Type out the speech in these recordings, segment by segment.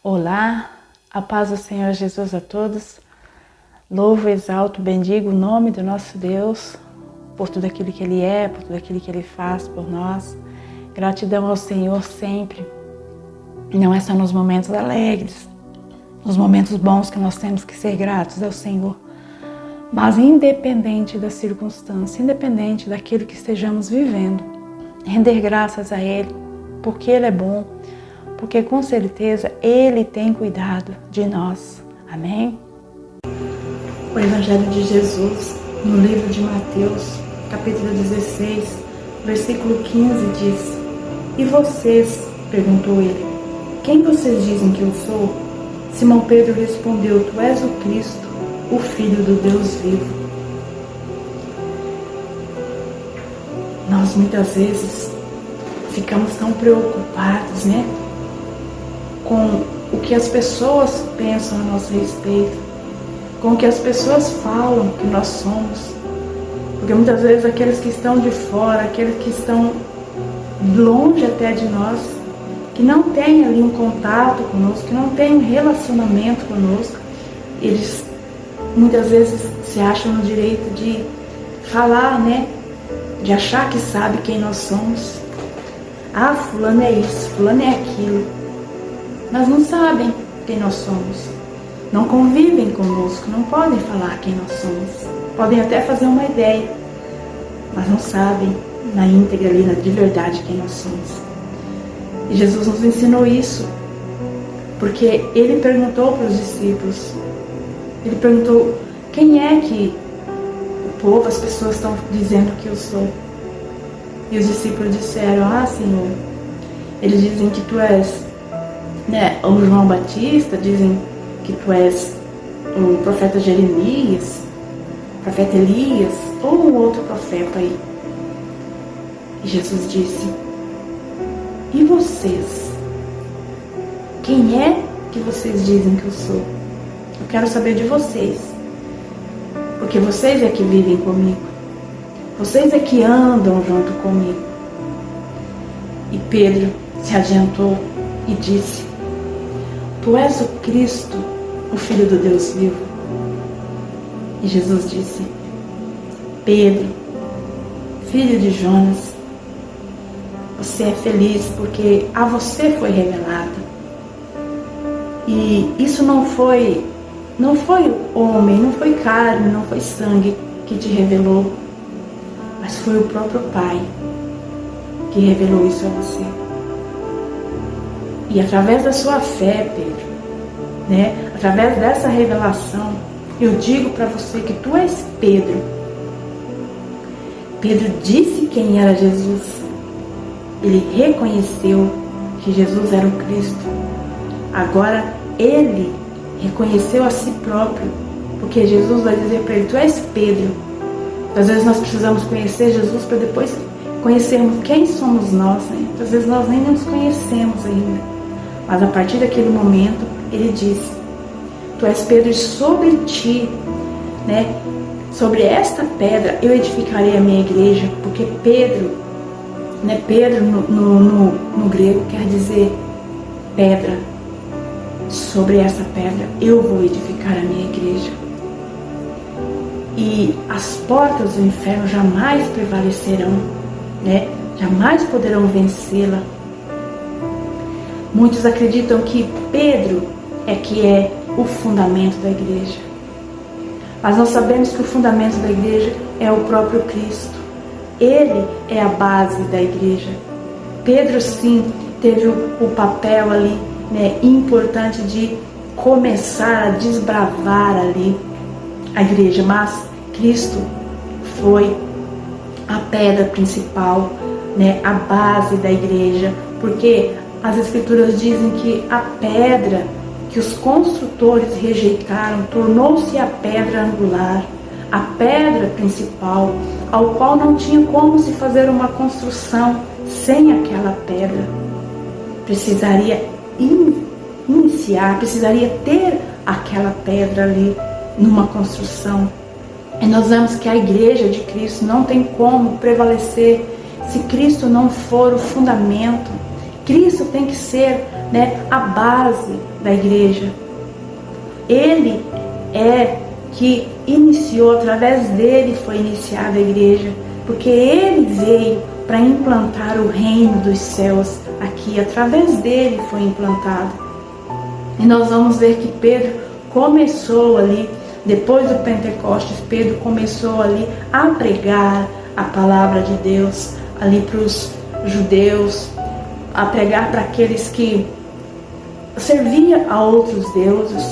Olá, a paz do Senhor Jesus a todos. Louvo, exalto, bendigo o nome do nosso Deus por tudo aquilo que Ele é, por tudo aquilo que Ele faz por nós. Gratidão ao Senhor sempre. Não é só nos momentos alegres, nos momentos bons que nós temos que ser gratos ao Senhor, mas independente da circunstância, independente daquilo que estejamos vivendo, render graças a Ele, porque Ele é bom, porque com certeza Ele tem cuidado de nós. Amém? O Evangelho de Jesus, no livro de Mateus, capítulo 16, versículo 15, diz: "E vocês?", perguntou ele, "quem vocês dizem que eu sou?" Simão Pedro respondeu: "Tu és o Cristo, o Filho do Deus vivo." Nós muitas vezes ficamos tão preocupados, com o que as pessoas pensam a nosso respeito, com o que as pessoas falam que nós somos, porque muitas vezes aqueles que estão de fora, aqueles que estão longe até de nós, que não têm ali um contato conosco, que não têm um relacionamento conosco, eles muitas vezes se acham no direito de falar, de achar que sabe quem nós somos. Ah, fulano é isso, fulano é aquilo. Mas não sabem quem nós somos. Não convivem conosco, não podem falar quem nós somos. Podem até fazer uma ideia, mas não sabem na íntegra ali, de verdade, quem nós somos. E Jesus nos ensinou isso, porque Ele perguntou para os discípulos, Ele perguntou: quem é que o povo, as pessoas estão dizendo que eu sou? E os discípulos disseram: ah, Senhor, eles dizem que Tu és o João Batista, dizem que Tu és o profeta Jeremias, profeta Elias, ou um outro profeta aí. E Jesus disse: e vocês? Quem é que vocês dizem que eu sou? Eu quero saber de vocês, porque vocês é que vivem comigo, vocês é que andam junto comigo. E Pedro se adiantou e disse: Tu és o Cristo, o Filho do Deus vivo. E Jesus disse: Pedro, filho de Jonas, você é feliz porque a você foi revelado. E isso não foi homem, não foi carne, não foi sangue que te revelou, mas foi o próprio Pai que revelou isso a você. E através da sua fé, Pedro, através dessa revelação, eu digo para você que tu és Pedro. Pedro disse quem era Jesus. Ele reconheceu que Jesus era o Cristo. Agora ele reconheceu a si próprio, porque Jesus vai dizer para ele: tu és Pedro. Às vezes nós precisamos conhecer Jesus para depois conhecermos quem somos nós. Às vezes nós nem nos conhecemos ainda. Mas a partir daquele momento, ele disse: tu és Pedro, e sobre ti, sobre esta pedra, eu edificarei a minha igreja. Porque Pedro, Pedro no grego quer dizer pedra. Sobre essa pedra, eu vou edificar a minha igreja. E as portas do inferno jamais prevalecerão, jamais poderão vencê-la. Muitos acreditam que Pedro é o fundamento da igreja. Mas nós sabemos que o fundamento da igreja é o próprio Cristo. Ele é a base da igreja. Pedro, sim, teve o papel ali, importante de começar a desbravar ali a igreja. Mas Cristo foi a pedra principal, a base da igreja. Porque as Escrituras dizem que a pedra que os construtores rejeitaram tornou-se a pedra angular, a pedra principal, ao qual não tinha como se fazer uma construção sem aquela pedra. Precisaria precisaria ter aquela pedra ali numa construção. E nós vemos que a igreja de Cristo não tem como prevalecer se Cristo não for o fundamento. Cristo tem que ser né, a base da igreja. Ele é que iniciou, através dele foi iniciada a igreja, porque ele veio para implantar o reino dos céus aqui, através dele foi implantado. E nós vamos ver que Pedro começou ali, depois do Pentecostes, Pedro começou ali a pregar a palavra de Deus ali para os judeus, a pregar para aqueles que serviam a outros deuses,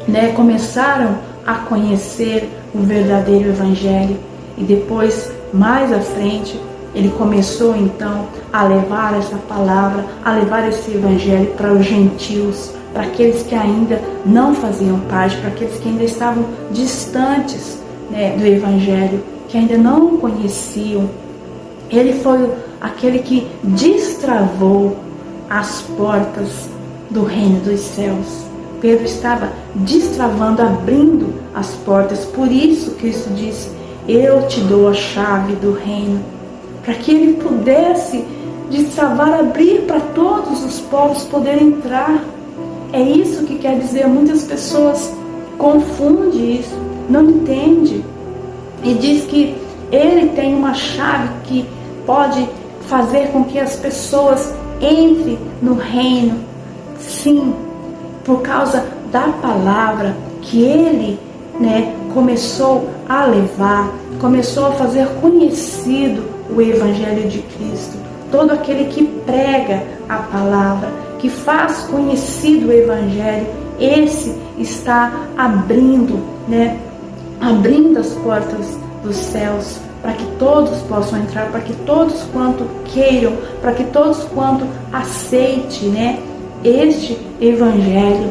né? Começaram a conhecer o verdadeiro evangelho, e depois, mais à frente, ele começou então a levar essa palavra, a levar esse evangelho para os gentios, para aqueles que ainda não faziam parte, para aqueles que ainda estavam distantes, né, do evangelho, que ainda não conheciam. Ele foi aquele que destravou as portas do reino dos céus. Pedro estava destravando, abrindo as portas. Por isso Cristo disse: eu te dou a chave do reino, para que ele pudesse destravar, abrir para todos os povos poderem entrar. É isso que quer dizer. Muitas pessoas confundem isso, não entendem, e diz que ele tem uma chave que pode fazer com que as pessoas entrem no reino. Sim, por causa da palavra que ele, né, começou a levar, começou a fazer conhecido o evangelho de Cristo. Todo aquele que prega a palavra, que faz conhecido o evangelho, esse está abrindo, né, abrindo as portas dos céus, para que todos possam entrar, para que todos quanto queiram, para que todos quanto aceitem, né, este evangelho,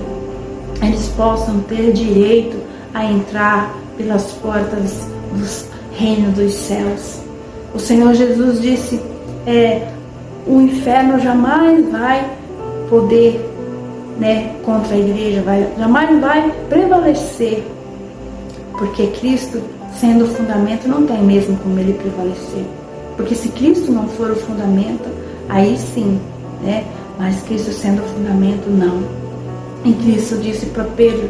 eles possam ter direito a entrar pelas portas do reino dos céus. O Senhor Jesus disse, o inferno jamais vai poder, né, contra a igreja, jamais vai prevalecer, porque Cristo, sendo o fundamento, não tem mesmo como ele prevalecer. Porque se Cristo não for o fundamento, aí sim, né? Mas Cristo sendo o fundamento, não. E Cristo disse para Pedro,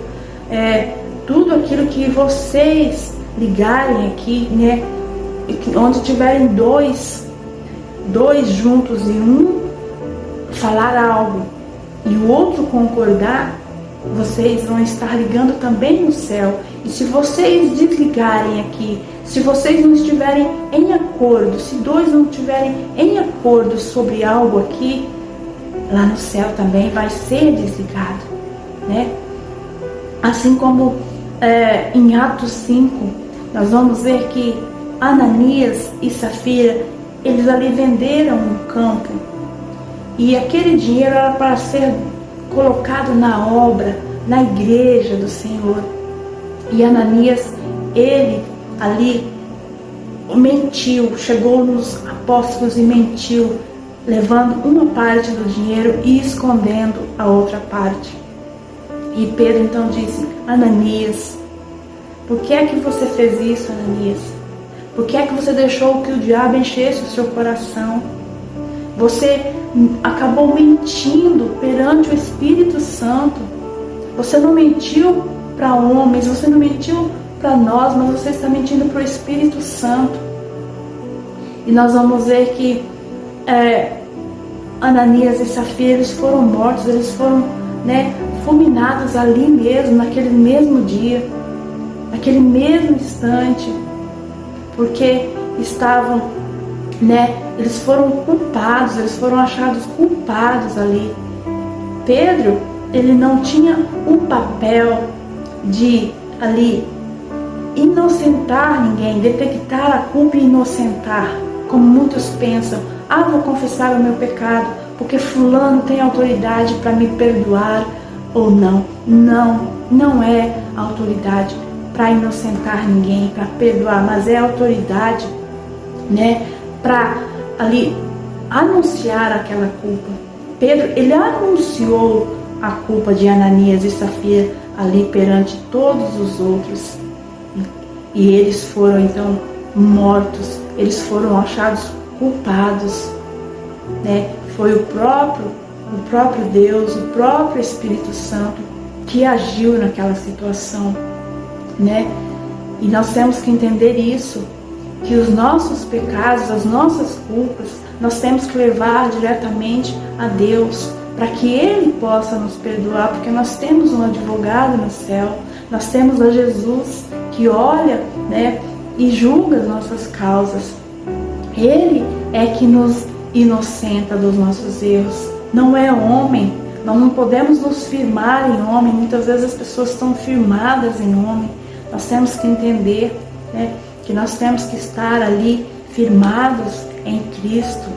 tudo aquilo que vocês ligarem aqui, né? Onde tiverem dois juntos e um falar algo e o outro concordar, vocês vão estar ligando também no céu. E se vocês desligarem aqui, se vocês não estiverem em acordo, se dois não estiverem em acordo sobre algo aqui, lá no céu também vai ser desligado, né? Assim como em Atos 5, nós vamos ver que Ananias e Safira, eles ali venderam um campo, e aquele dinheiro era para ser colocado na obra, na igreja do Senhor. E Ananias, ele ali mentiu, chegou nos apóstolos e mentiu, levando uma parte do dinheiro e escondendo a outra parte. E Pedro então disse, Ananias, por que é que você fez isso, Ananias? Por que é que você deixou que o diabo enchesse o seu coração? Você acabou mentindo perante o Espírito Santo. Você não mentiu para homens, você não mentiu para nós, mas você está mentindo para o Espírito Santo. E nós vamos ver que Ananias e Safira, eles foram mortos, eles foram, né, fulminados ali mesmo, naquele mesmo dia, naquele mesmo instante, porque estavam, né, eles foram culpados, eles foram achados culpados ali. Pedro, ele não tinha o papel de ali inocentar ninguém, detectar a culpa e inocentar, como muitos pensam. Vou confessar o meu pecado porque fulano tem autoridade para me perdoar ou não. Não é autoridade para inocentar ninguém, para perdoar, mas é autoridade, né, para ali anunciar aquela culpa. Pedro, ele anunciou a culpa de Ananias e Safira ali perante todos os outros, e eles foram então mortos, eles foram achados culpados, né? Foi o próprio o próprio Deus, o próprio Espírito Santo que agiu naquela situação, né? E nós temos que entender isso, que os nossos pecados, as nossas culpas, nós temos que levar diretamente a Deus, para que Ele possa nos perdoar, porque nós temos um advogado no céu, nós temos a Jesus que olha, né, e julga as nossas causas. Ele é que nos inocenta dos nossos erros, não é homem. Nós não podemos nos firmar em homem. Muitas vezes as pessoas estão firmadas em homem. Nós temos que entender, né, que nós temos que estar ali firmados em Cristo.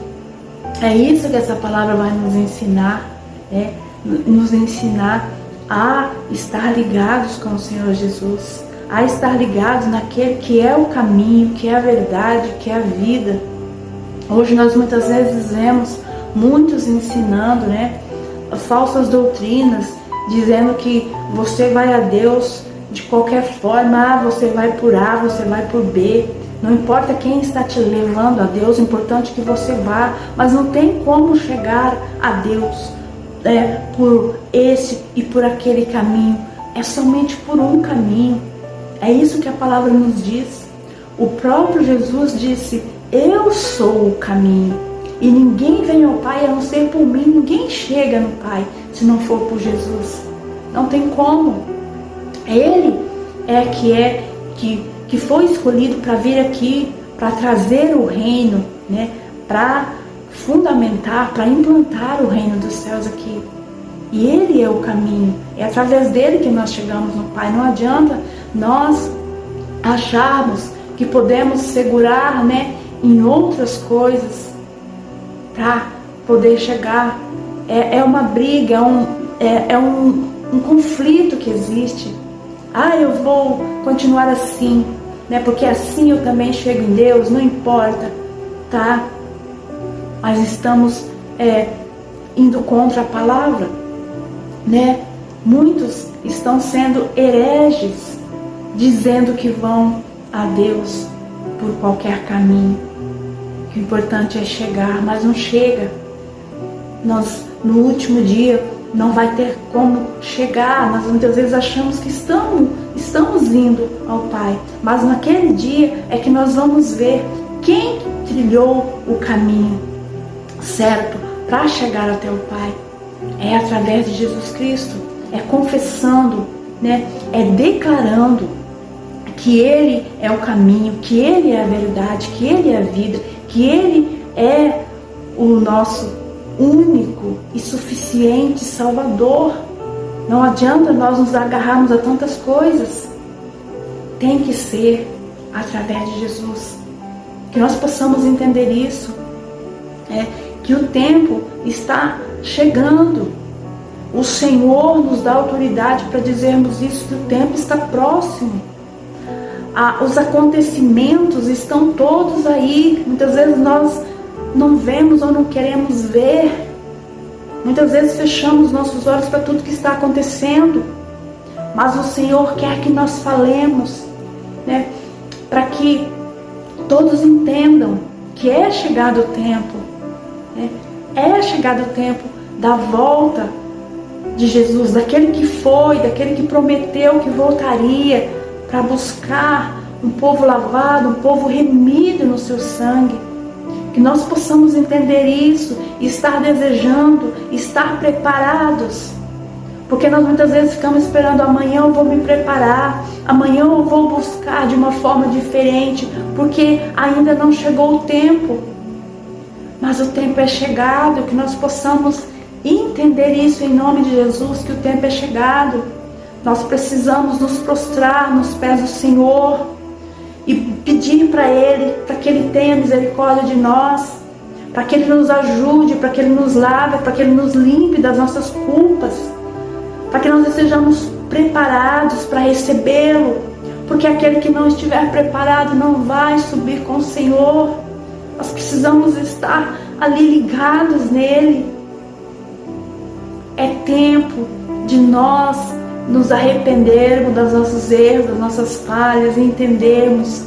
É isso que essa palavra vai nos ensinar, né? Nos ensinar a estar ligados com o Senhor Jesus, a estar ligados naquele que é o caminho, que é a verdade, que é a vida. Hoje nós muitas vezes vemos muitos ensinando, né, falsas doutrinas, dizendo que você vai a Deus de qualquer forma, você vai por A, você vai por B, não importa quem está te levando a Deus, é importante que você vá, mas não tem como chegar a Deus por esse e por aquele caminho, é somente por um caminho. É isso que a palavra nos diz. O próprio Jesus disse: eu sou o caminho, e ninguém vem ao Pai a não ser por mim. Ninguém chega no Pai se não for por Jesus. Não tem como. Ele que foi escolhido para vir aqui, para trazer o reino, né, para fundamentar, para implantar o reino dos céus aqui. E Ele é o caminho. É através dele que nós chegamos no Pai. Não adianta nós acharmos que podemos segurar, né, em outras coisas para poder chegar. É uma briga, é um conflito que existe. Eu vou continuar assim, né, porque assim eu também chego em Deus, não importa, tá? Mas estamos indo contra a palavra, né? Muitos estão sendo hereges, dizendo que vão a Deus por qualquer caminho. O importante é chegar, mas não chega. Nós, no último dia, não vai ter como chegar. Nós muitas vezes achamos que estamos indo ao Pai, mas naquele dia é que nós vamos ver quem trilhou o caminho certo para chegar até o Pai. É através de Jesus Cristo, é confessando, né? É declarando que Ele é o caminho, que Ele é a verdade, que Ele é a vida, que Ele é o nosso único e suficiente Salvador. Não adianta nós nos agarrarmos a tantas coisas. Tem que ser através de Jesus. Que nós possamos entender isso. Que o tempo está chegando. O Senhor nos dá autoridade para dizermos isso, que o tempo está próximo. Os acontecimentos estão todos aí. Muitas vezes nós não vemos ou não queremos ver. Muitas vezes fechamos nossos olhos para tudo que está acontecendo. Mas o Senhor quer que nós falemos, né, para que todos entendam que é chegado o tempo, né, é chegado o tempo da volta de Jesus, daquele que foi, daquele que prometeu que voltaria para buscar um povo lavado, um povo remido no seu sangue. Que nós possamos entender isso e estar desejando, estar preparados. Porque nós muitas vezes ficamos esperando: amanhã eu vou me preparar, amanhã eu vou buscar de uma forma diferente, porque ainda não chegou o tempo. Mas o tempo é chegado, que nós possamos entender isso em nome de Jesus, que o tempo é chegado. Nós precisamos nos prostrar nos pés do Senhor e pedir para Ele, para que Ele tenha misericórdia de nós, para que Ele nos ajude, para que Ele nos lave, para que Ele nos limpe das nossas culpas, para que nós estejamos preparados para recebê-lo, porque aquele que não estiver preparado não vai subir com o Senhor. Nós precisamos estar ali ligados nele. É tempo de nós nos arrependermos dos nossos erros, das nossas falhas, e entendermos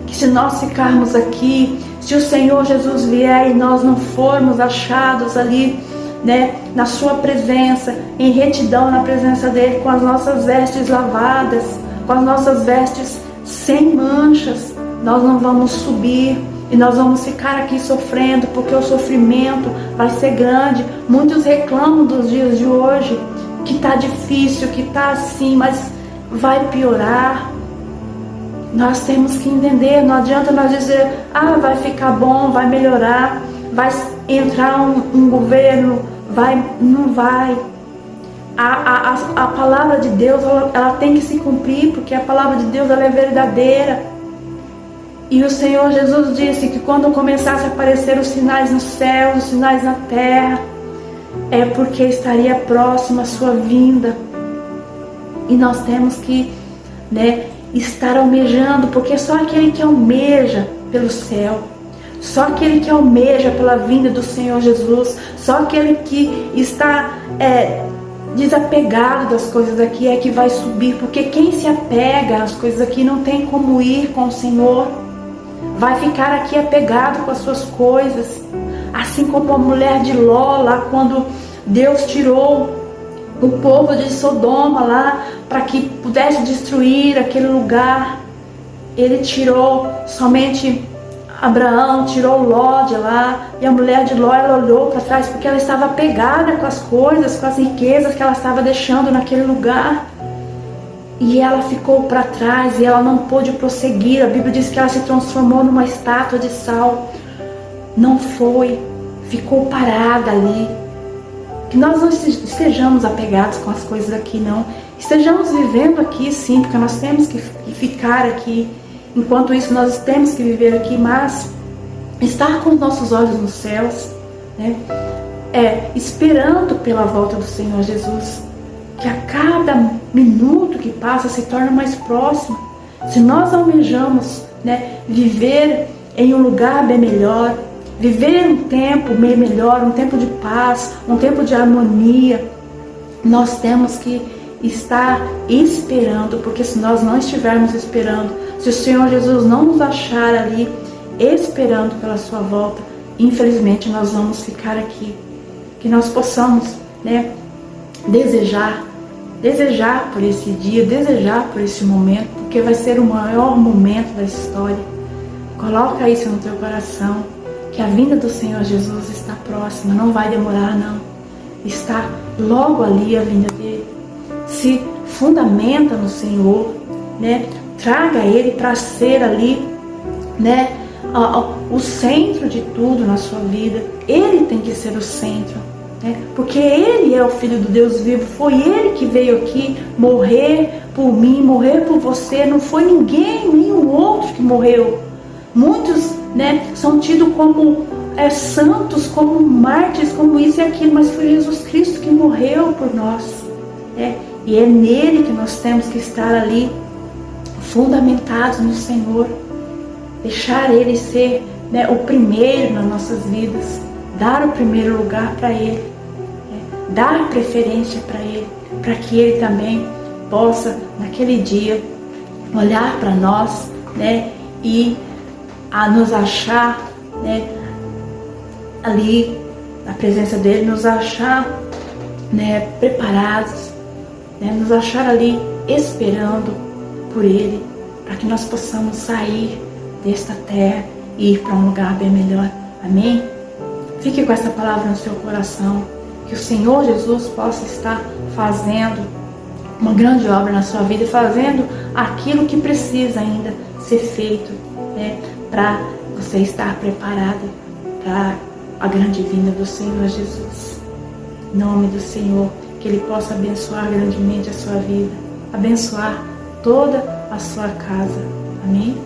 que se nós ficarmos aqui, se o Senhor Jesus vier e nós não formos achados ali né, na sua presença, em retidão na presença dele, com as nossas vestes lavadas, com as nossas vestes sem manchas, nós não vamos subir e nós vamos ficar aqui sofrendo, porque o sofrimento vai ser grande. Muitos reclamam dos dias de hoje, que está difícil, que está assim, mas vai piorar. Nós temos que entender, não adianta nós dizer, vai ficar bom, vai melhorar, vai entrar um governo, não vai. A palavra de Deus, ela tem que se cumprir, porque a palavra de Deus, ela é verdadeira. E o Senhor Jesus disse que quando começasse a aparecer os sinais no céu, os sinais na terra, é porque estaria próxima a sua vinda. E nós temos que, né, estar almejando, porque só aquele que almeja pelo céu, só aquele que almeja pela vinda do Senhor Jesus, só aquele que está desapegado das coisas aqui é que vai subir, porque quem se apega às coisas aqui não tem como ir com o Senhor, vai ficar aqui apegado com as suas coisas, assim como a mulher de Ló lá, quando Deus tirou o povo de Sodoma lá, para que pudesse destruir aquele lugar. Ele tirou somente Abraão, tirou Ló de lá, e a mulher de Ló, ela olhou para trás, porque ela estava apegada com as coisas, com as riquezas que ela estava deixando naquele lugar. E ela ficou para trás, e ela não pôde prosseguir. A Bíblia diz que ela se transformou numa estátua de sal. Não foi, ficou parada ali. Que nós não estejamos apegados com as coisas aqui, não. Estejamos vivendo aqui, sim, porque nós temos que ficar aqui. Enquanto isso, nós temos que viver aqui, mas estar com os nossos olhos nos céus, né? Esperando pela volta do Senhor Jesus, que a cada minuto que passa se torna mais próximo. Se nós almejamos, né, viver em um lugar bem melhor, viver um tempo bem melhor, um tempo de paz, um tempo de harmonia, nós temos que estar esperando, porque se nós não estivermos esperando, se o Senhor Jesus não nos achar ali esperando pela sua volta, infelizmente nós vamos ficar aqui. Que nós possamos, né, desejar por esse dia, desejar por esse momento, porque vai ser o maior momento da história. Coloca isso no teu coração, que a vinda do Senhor Jesus está próxima, não vai demorar não, está logo ali a vinda dele. Se fundamenta no Senhor, né? Traga ele para ser ali, né, o centro de tudo na sua vida. Ele tem que ser o centro, né? Porque ele é o Filho do Deus vivo. Foi ele que veio aqui morrer por mim, morrer por você. Não foi ninguém, nenhum outro que morreu. Muitos, né, são tidos como santos, como mártires, como isso e aquilo, mas foi Jesus Cristo que morreu por nós, né? E é nele que nós temos que estar ali, fundamentados no Senhor, deixar ele ser, né, o primeiro nas nossas vidas, dar o primeiro lugar para ele, né? Dar preferência para ele, para que ele também possa, naquele dia, olhar para nós, né, e a nos achar, né, ali na presença dele, nos achar, né, preparados, né, nos achar ali esperando por ele, para que nós possamos sair desta terra e ir para um lugar bem melhor. Amém? Fique com essa palavra no seu coração, que o Senhor Jesus possa estar fazendo uma grande obra na sua vida, fazendo aquilo que precisa ainda ser feito, né, para você estar preparado para a grande vinda do Senhor Jesus. Em nome do Senhor, que Ele possa abençoar grandemente a sua vida, abençoar toda a sua casa. Amém?